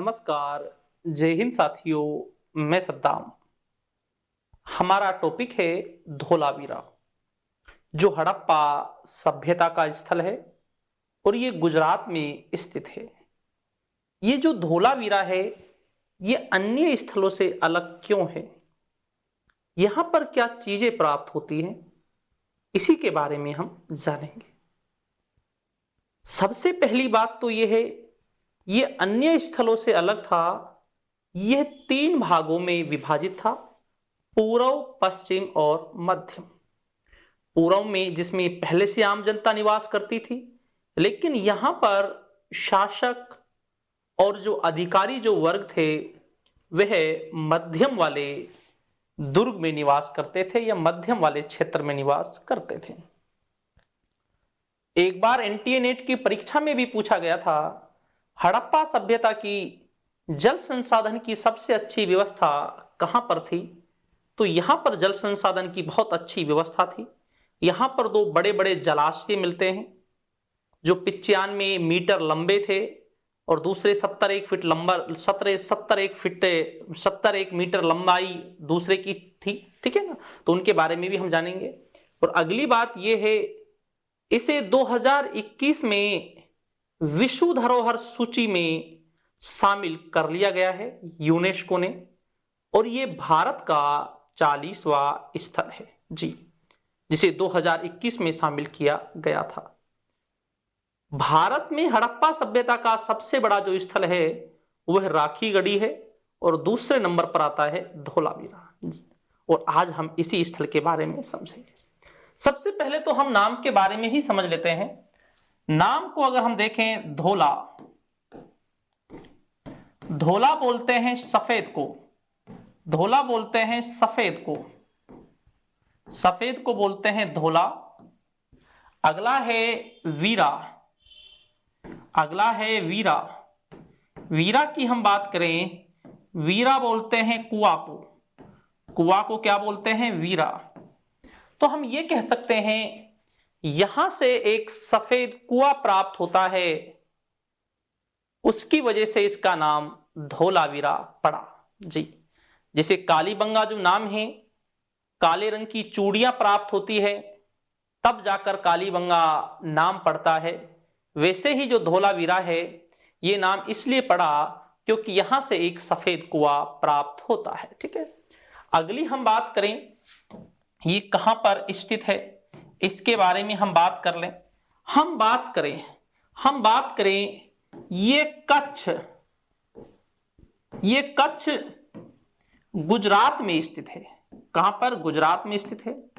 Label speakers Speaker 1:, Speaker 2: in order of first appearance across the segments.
Speaker 1: नमस्कार, जय हिंद साथियों। मैं सद्दाम। हमारा टॉपिक है धोलावीरा, जो हड़प्पा सभ्यता का स्थल है और ये गुजरात में स्थित है। ये जो धोलावीरा है, ये अन्य स्थलों से अलग क्यों है, यहां पर क्या चीजें प्राप्त होती हैं, इसी के बारे में हम जानेंगे। सबसे पहली बात तो ये है, ये अन्य स्थलों से अलग था। यह 3 भागों में विभाजित था, पूर्व, पश्चिम और मध्यम। पूर्व में जिसमें पहले से आम जनता निवास करती थी, लेकिन यहां पर शासक और जो अधिकारी जो वर्ग थे वह मध्यम वाले दुर्ग में निवास करते थे या मध्यम वाले क्षेत्र में निवास करते थे। एक बार एनटीए नेट की परीक्षा में भी पूछा गया था, हड़प्पा सभ्यता की जल संसाधन की सबसे अच्छी व्यवस्था कहां पर थी, तो यहां पर जल संसाधन की बहुत अच्छी व्यवस्था थी। यहां पर 2 बड़े बड़े जलाशय मिलते हैं जो 95 मीटर लंबे थे और दूसरे 71 मीटर लंबाई दूसरे की थी। ठीक है ना, तो उनके बारे में भी हम जानेंगे। और अगली बात यह है, इसे 2021 में विश्व धरोहर सूची में शामिल कर लिया गया है यूनेस्को ने, और यह भारत का 40वां स्थल है जी, जिसे 2021 में शामिल किया गया था। भारत में हड़प्पा सभ्यता का सबसे बड़ा जो स्थल है वह राखीगढ़ी है और दूसरे नंबर पर आता है धोलावीरा। और आज हम इसी स्थल के बारे में समझेंगे। सबसे पहले तो हम नाम के बारे में ही समझ लेते हैं। नाम को अगर हम देखें, धोला, धोला बोलते हैं सफेद को, धोला बोलते हैं सफेद को, सफेद को बोलते हैं धोला। अगला है वीरा, अगला है वीरा। वीरा की हम बात करें, वीरा बोलते हैं कुआ को, कुआ को क्या बोलते हैं, वीरा। तो हम ये कह सकते हैं यहां से एक सफेद कुआं प्राप्त होता है, उसकी वजह से इसका नाम धोलावीरा पड़ा जी। जैसे कालीबंगा जो नाम है, काले रंग की चूड़ियां प्राप्त होती है तब जाकर कालीबंगा नाम पड़ता है, वैसे ही जो धोलावीरा है ये नाम इसलिए पड़ा क्योंकि यहां से एक सफेद कुआं प्राप्त होता है। ठीक है, अगली हम बात करें ये कहां पर स्थित है, इसके बारे में हम बात कर लें। हम बात करें ये कच्छ गुजरात में स्थित है। कहां पर, गुजरात में स्थित है,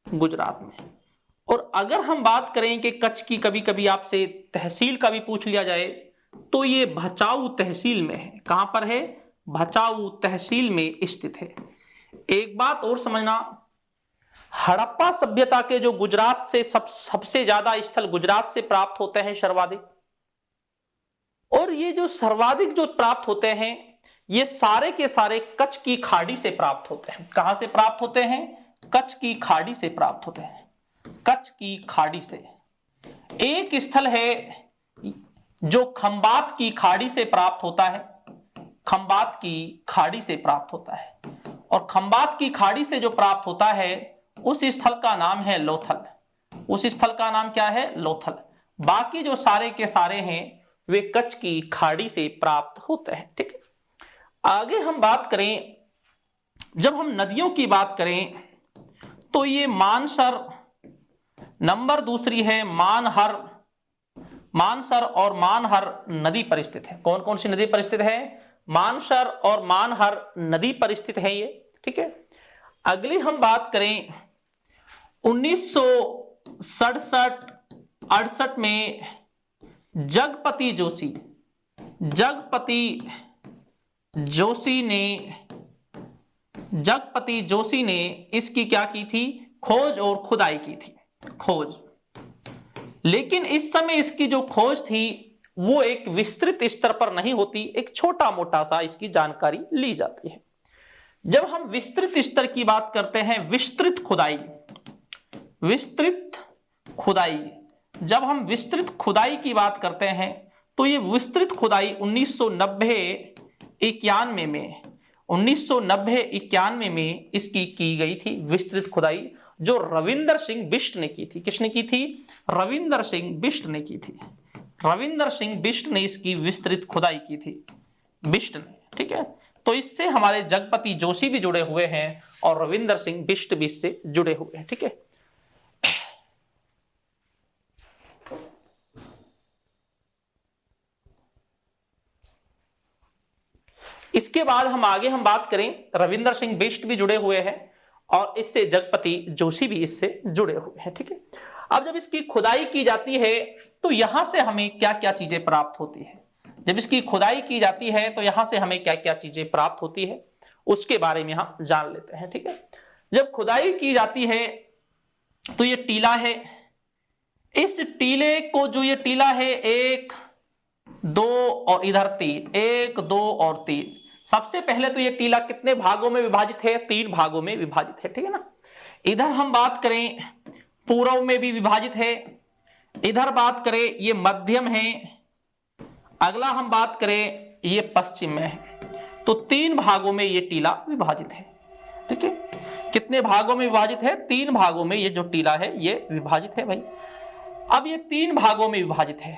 Speaker 1: गुजरात में। और अगर हम बात करें कि कच्छ की कभी कभी आपसे तहसील का भी पूछ लिया जाए तो ये भचाऊ तहसील में है। कहां पर है, भचाऊ तहसील में स्थित है। एक बात और समझना, हड़प्पा सभ्यता के जो गुजरात से सबसे ज्यादा स्थल गुजरात से प्राप्त होते हैं सर्वाधिक, और ये जो सर्वाधिक जो प्राप्त होते हैं ये सारे के सारे कच्छ की खाड़ी से प्राप्त होते हैं। कहां से प्राप्त होते हैं, कच्छ की खाड़ी से प्राप्त होते हैं, कच्छ की खाड़ी से। एक स्थल है जो खंबात की खाड़ी से प्राप्त होता है, खंबात की खाड़ी से प्राप्त होता है, और खंबात की खाड़ी से जो प्राप्त होता है उस स्थल का नाम है लोथल। उस स्थल का नाम क्या है, लोथल। बाकी जो सारे के सारे हैं वे कच्छ की खाड़ी से प्राप्त होते हैं। ठीक है, आगे हम बात करें, जब हम नदियों की बात करें तो ये मानसर, नंबर दूसरी है मानहर, मानसर और मानहर नदी पर स्थित है। कौन कौन सी नदी पर स्थित है, मानसर और मानहर नदी पर स्थित है ये। ठीक है, अगली हम बात करें 1967-68 में जगपति जोशी ने इसकी क्या की थी, खोज और खुदाई की थी, खोज। लेकिन इस समय इसकी जो खोज थी वो एक विस्तृत स्तर पर नहीं होती, एक छोटा मोटा सा इसकी जानकारी ली जाती है। जब हम विस्तृत स्तर की बात करते हैं, विस्तृत खुदाई, जब हम विस्तृत खुदाई की बात करते हैं तो ये विस्तृत खुदाई 1990-91 में 1990-91 में इसकी की गई थी विस्तृत खुदाई, जो रविंदर सिंह बिष्ट ने की थी। किसने की थी? रविंदर सिंह बिष्ट ने की थी। रविंदर सिंह बिष्ट ने इसकी विस्तृत खुदाई की थी, बिष्ट ने। ठीक है, तो इससे हमारे जगपति जोशी भी जुड़े हुए हैं और रविंदर सिंह बिष्ट भी इससे जुड़े हुए हैं। ठीक है, इसके बाद हम आगे बात करें, रविंदर सिंह बिष्ट भी जुड़े हुए हैं और इससे जगपति जोशी भी इससे जुड़े हुए हैं। ठीक है, अब जब इसकी खुदाई की जाती है तो यहां से हमें क्या क्या चीजें प्राप्त होती है? जब इसकी खुदाई की जाती है तो यहां से हमें क्या क्या चीजें प्राप्त होती है उसके बारे में हम जान लेते हैं। ठीक है, जब खुदाई की जाती है तो ये टीला है, इस टीले को, जो ये टीला है, 1 2 और इधर 3, 1 2 और 3। सबसे पहले तो ये टीला कितने भागों में विभाजित है? 3 भागों में विभाजित है। ठीक है ना, इधर हम बात करें पूर्व में भी विभाजित है, इधर बात करें ये मध्यम है, अगला हम बात करें ये पश्चिम में है। तो 3 भागों में ये टीला विभाजित है। ठीक है, कितने भागों में विभाजित है? 3 भागों में ये जो टीला है ये विभाजित है भाई। अब ये 3 भागों में विभाजित है।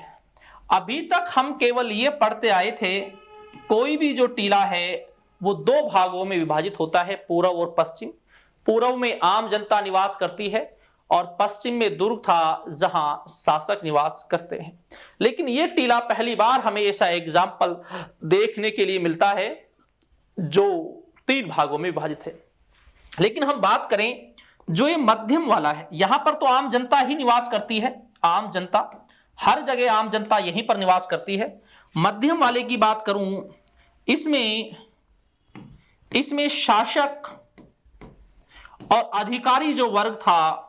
Speaker 1: अभी तक हम केवल ये पढ़ते आए थे कोई भी जो टीला है वो 2 भागों में विभाजित होता है, पूर्व और पश्चिम। पूर्व में आम जनता निवास करती है और पश्चिम में दुर्ग था जहां शासक निवास करते हैं। लेकिन ये टीला पहली बार हमें ऐसा एग्जाम्पल देखने के लिए मिलता है जो 3 भागों में विभाजित है। लेकिन हम बात करें जो ये मध्यम वाला है, यहां पर तो आम जनता ही निवास करती है, आम जनता, हर जगह आम जनता यहीं पर निवास करती है। मध्यम वाले की बात करूं, इसमें शासक और अधिकारी जो वर्ग था,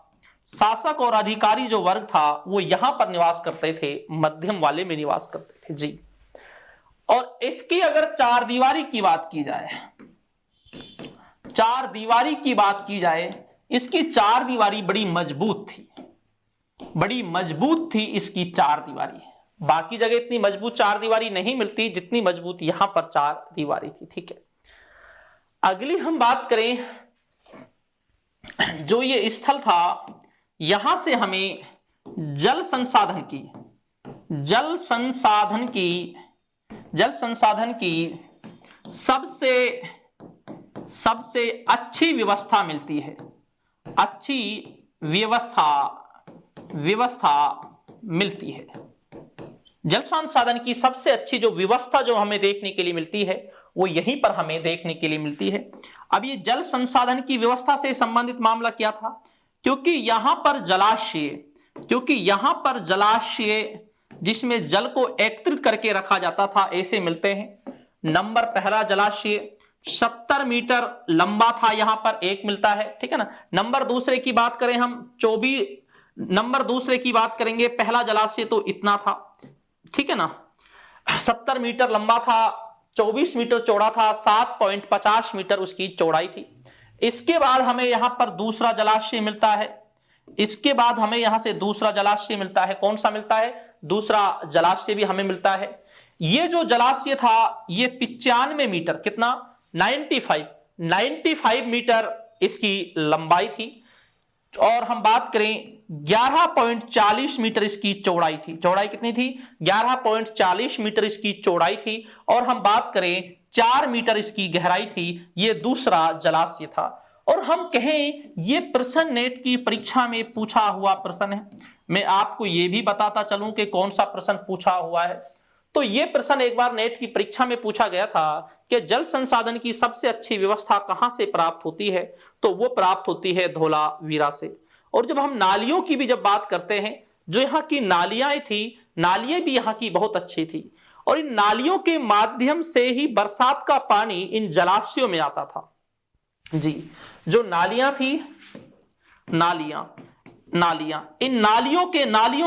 Speaker 1: शासक और अधिकारी जो वर्ग था वो यहां पर निवास करते थे, मध्यम वाले में निवास करते थे जी। और इसकी अगर 4 दीवारी की बात की जाए, 4 दीवारी की बात की जाए, इसकी 4 दीवारी बड़ी मजबूत थी, बड़ी मजबूत थी इसकी 4 दीवारी। बाकी जगह इतनी मजबूत 4 दीवारी नहीं मिलती जितनी मजबूत यहां पर 4 दीवारी थी। ठीक है, अगली हम बात करें, जो ये स्थल था यहां से हमें जल संसाधन की सबसे अच्छी व्यवस्था मिलती है, अच्छी व्यवस्था मिलती है। जल संसाधन की सबसे अच्छी जो व्यवस्था जो हमें देखने के लिए मिलती है वो यहीं पर हमें देखने के लिए मिलती है। अब ये जल संसाधन की व्यवस्था से संबंधित मामला क्या था? क्योंकि यहां पर जलाशय जिसमें जल को एकत्रित करके रखा जाता था, ऐसे मिलते हैं। नंबर पहला जलाशय 70 मीटर लंबा था, यहां पर एक मिलता है। ठीक है ना, नंबर दूसरे की बात करें हम, 24 नंबर दूसरे की बात करेंगे, पहला जलाशय तो इतना था। ठीक है ना, 70 मीटर लंबा था, 24 मीटर चौड़ा था, 7.50 मीटर उसकी चौड़ाई थी। इसके बाद हमें यहां पर दूसरा जलाशय मिलता है, इसके बाद हमें यहां से दूसरा जलाशय मिलता है। कौन सा मिलता है? दूसरा जलाशय भी हमें मिलता है। ये जो जलाशय था ये 95 मीटर, कितना? 95 मीटर इसकी लंबाई थी। और हम बात करें 11.40 मीटर इसकी चौड़ाई थी। चौड़ाई कितनी थी? 11.40 मीटर इसकी चौड़ाई थी। और हम बात करें 4 मीटर इसकी गहराई थी। ये दूसरा जलाशय था। और हम कहें ये प्रश्न नेट की परीक्षा में पूछा हुआ प्रश्न है। मैं आपको ये भी बताता चलूं कि कौन सा प्रश्न पूछा हुआ है। तो ये प्रश्न एक बार नेट की परीक्षा में पूछा गया था कि जल संसाधन की सबसे अच्छी व्यवस्था कहां से प्राप्त होती है? तो वो प्राप्त होती है धौलावीरा से। और जब हम नालियों की भी जब बात करते हैं, जो यहाँ की नालियां थी, नालियां भी यहाँ की बहुत अच्छी थी। और इन नालियों के माध्यम से ही बरसात का पानी इन जलाशयों में आता था जी। जो नालियां थी, नालियां इन नालियों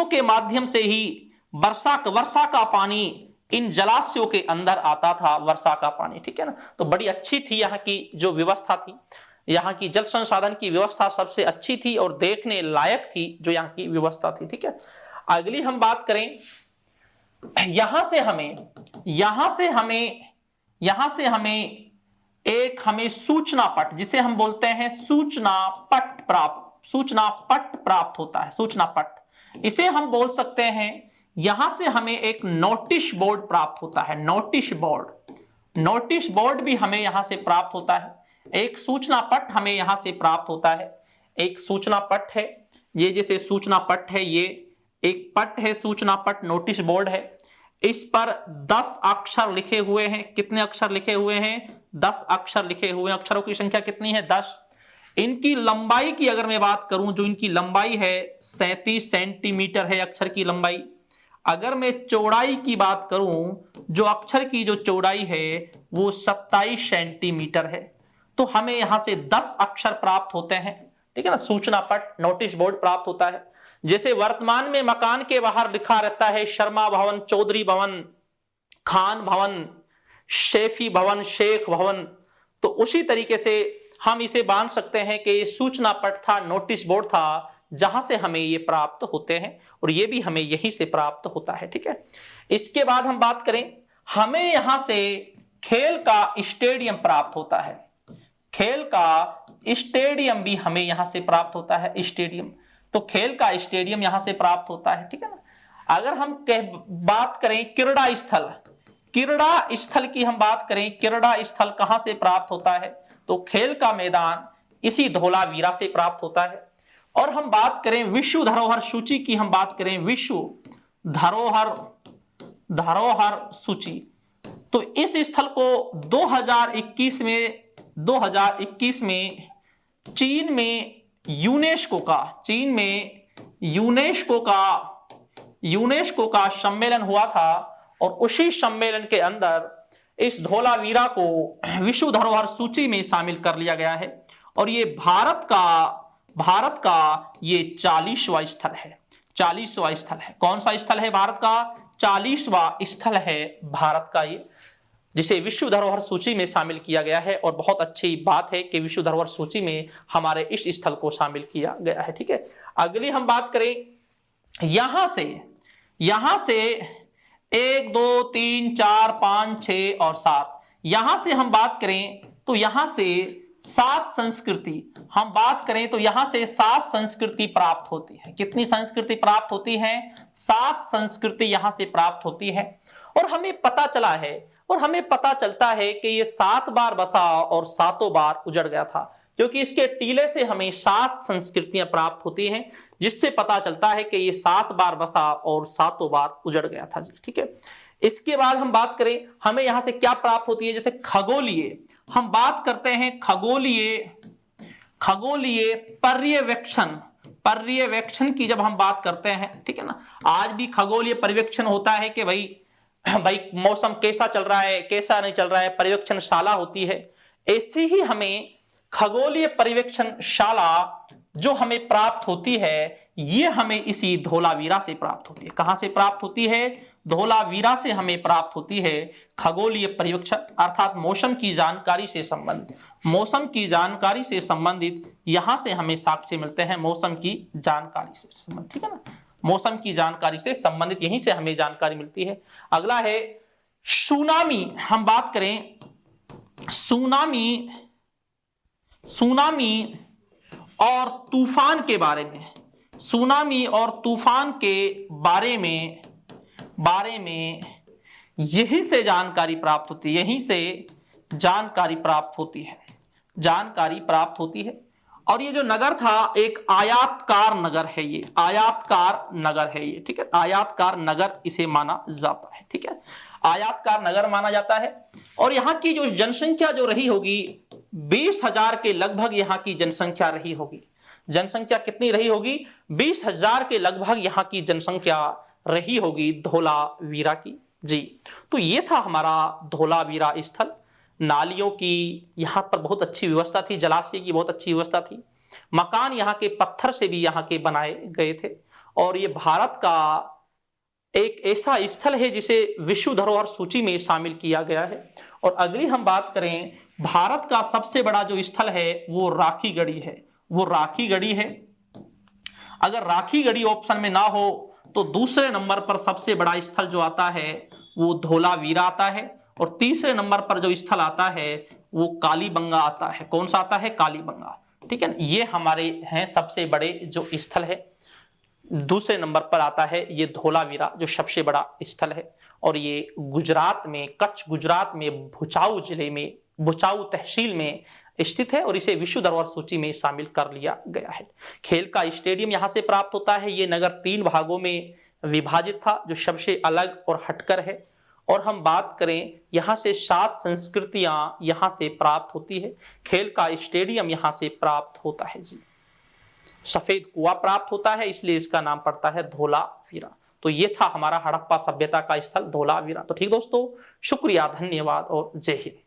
Speaker 1: के माध्यम से ही वर्षा का पानी इन जलाशयों के अंदर आता था, वर्षा का पानी। ठीक है ना, तो बड़ी अच्छी थी यहाँ की जो व्यवस्था थी। यहाँ की जल संसाधन की व्यवस्था सबसे अच्छी थी और देखने लायक थी जो यहाँ की व्यवस्था थी। ठीक है, अगली हम बात करें यहां से हमें एक हमें सूचना पट, जिसे हम बोलते हैं सूचना पट प्राप्त होता है। सूचना पट इसे हम बोल सकते हैं। यहां से हमें एक नोटिस बोर्ड प्राप्त होता है। नोटिस बोर्ड भी हमें यहां से प्राप्त होता है। एक सूचना पट हमें यहां से प्राप्त होता है। एक सूचना पट है, ये जैसे सूचना पट है, ये एक पट है, सूचना पट, नोटिस बोर्ड है। इस पर 10 अक्षर लिखे हुए हैं। कितने अक्षर लिखे हुए हैं? 10 अक्षर लिखे हुए हैं। अक्षरों की संख्या कितनी है? 10। इनकी लंबाई की अगर मैं बात करूं, जो इनकी लंबाई है 37 सेंटीमीटर है अक्षर की लंबाई। अगर मैं चौड़ाई की बात करूं, जो अक्षर की जो चौड़ाई है वो 27 सेंटीमीटर है। तो हमें यहां से 10 अक्षर प्राप्त होते हैं, ठीक है ना। सूचना पट, नोटिस बोर्ड प्राप्त होता है। जैसे वर्तमान में मकान के बाहर लिखा रहता है शर्मा भवन, चौधरी भवन, खान भवन, शेफी भवन, शेख भवन, तो उसी तरीके से हम इसे बांध सकते हैं कि सूचना पट था, नोटिस बोर्ड था, जहां से हमें ये प्राप्त होते हैं, और ये भी हमें यहीं से प्राप्त होता है, ठीक है। इसके बाद हम बात करें, हमें यहां से खेल का स्टेडियम प्राप्त होता है। खेल का स्टेडियम भी हमें यहां से प्राप्त होता है। स्टेडियम, तो खेल का स्टेडियम यहां से प्राप्त होता है, ठीक है ना। अगर हम बात करें क्रीड़ा स्थल की हम बात करें, क्रीड़ा स्थल कहां से प्राप्त होता है? तो खेल का मैदान इसी धौलावीरा से प्राप्त होता है। और हम बात करें विश्व धरोहर सूची की, हम बात करें विश्व धरोहर सूची, तो इस स्थल को 2021 में चीन में यूनेस्को का सम्मेलन हुआ था, और उसी सम्मेलन के अंदर इस धौलावीरा को विश्व धरोहर सूची में शामिल कर लिया गया है। और ये भारत का ये 40वां स्थल है। 40वां स्थल है। कौन सा स्थल है? भारत का 40वां स्थल है भारत का ये, जिसे विश्व धरोहर सूची में शामिल किया गया है। और बहुत अच्छी बात है कि विश्व धरोहर सूची में हमारे इस स्थल को शामिल किया गया है, ठीक है। अगली हम बात करें, यहां से 1 2 3 4 5 6 और 7, यहां से हम बात करें तो यहां से 7 संस्कृति, हम बात करें तो यहां से 7 संस्कृति प्राप्त होती है। कितनी संस्कृति प्राप्त होती है? 7 संस्कृति यहां से प्राप्त होती है। और हमें पता चलता है कि ये 7 बार बसा और 7 बार उजड़ गया था, क्योंकि इसके टीले से हमें 7 संस्कृतियां प्राप्त होती हैं, जिससे पता चलता है कि ये 7 बार बसा और 7 बार उजड़ गया था, ठीक है। इसके बाद हम बात करें, हमें यहां से क्या प्राप्त होती है? जैसे खगोलीय, हम बात करते हैं खगोलीय पर्यवेक्षण की जब हम बात करते हैं, ठीक है ना। आज भी खगोलीय पर्यवेक्षण होता है कि भाई मौसम कैसा चल रहा है, कैसा नहीं चल रहा है, पर्यवेक्षणशाला होती है। ऐसे ही हमें खगोलीय पर्यवेक्षणशाला जो हमें प्राप्त होती है, ये हमें इसी धौलावीरा से प्राप्त होती है। कहां से प्राप्त होती है? धौलावीरा से हमें प्राप्त होती है खगोलीय पर्यवेक्षण, अर्थात मौसम की जानकारी से संबंधित यहां से हमें साक्ष्य मिलते हैं। मौसम की जानकारी से संबंधित, ठीक है ना, मौसम की जानकारी से संबंधित यहीं से हमें जानकारी मिलती है। अगला है सुनामी। हम बात करें सुनामी और तूफान के बारे में। सुनामी और तूफान के बारे में यहीं से जानकारी प्राप्त होती है, यहीं से जानकारी प्राप्त होती है। और ये जो नगर था, एक आयताकार नगर है ये, ठीक है। आयताकार नगर इसे माना जाता है, ठीक है, आयताकार नगर माना जाता है। और यहाँ की जो जनसंख्या जो रही होगी, 20,000 के लगभग यहाँ की जनसंख्या रही होगी। जनसंख्या कितनी रही होगी? 20,000 के लगभग यहाँ की जनसंख्या रही होगी धौलावीरा की, जी। तो ये था हमारा धौलावीरा स्थल। नालियों की यहाँ पर बहुत अच्छी व्यवस्था थी, जलाशय की बहुत अच्छी व्यवस्था थी, मकान यहाँ के पत्थर से भी यहाँ के बनाए गए थे। और ये भारत का एक ऐसा स्थल है जिसे विश्व धरोहर सूची में शामिल किया गया है। और अगली हम बात करें, भारत का सबसे बड़ा जो स्थल है वो राखीगढ़ी है। अगर राखीगढ़ी ऑप्शन में ना हो तो दूसरे नंबर पर सबसे बड़ा स्थल जो आता है वो धोलावीरा आता है, और तीसरे नंबर पर जो स्थल आता है वो कालीबंगा आता है। कौन सा आता है? कालीबंगा। ठीक है, ये हमारे हैं सबसे बड़े जो स्थल है। दूसरे नंबर पर आता है ये धोलावीरा जो सबसे बड़ा स्थल है, और ये गुजरात में, कच्छ गुजरात में भुचाऊ जिले में, भुचाऊ तहसील में स्थित है, और इसे विश्व धरोहर सूची में शामिल कर लिया गया है। खेल का स्टेडियम यहां से प्राप्त होता है। ये नगर 3 भागों में विभाजित था जो सबसे अलग और हटकर है। और हम बात करें, यहां से 7 संस्कृतियां यहां से प्राप्त होती है। खेल का स्टेडियम यहां से प्राप्त होता है जी। सफेद कुआं प्राप्त होता है, इसलिए इसका नाम पड़ता है धोलावीरा। तो ये था हमारा हड़प्पा सभ्यता का स्थल धोलावीरा। तो ठीक दोस्तों, शुक्रिया, धन्यवाद और जय हिंद।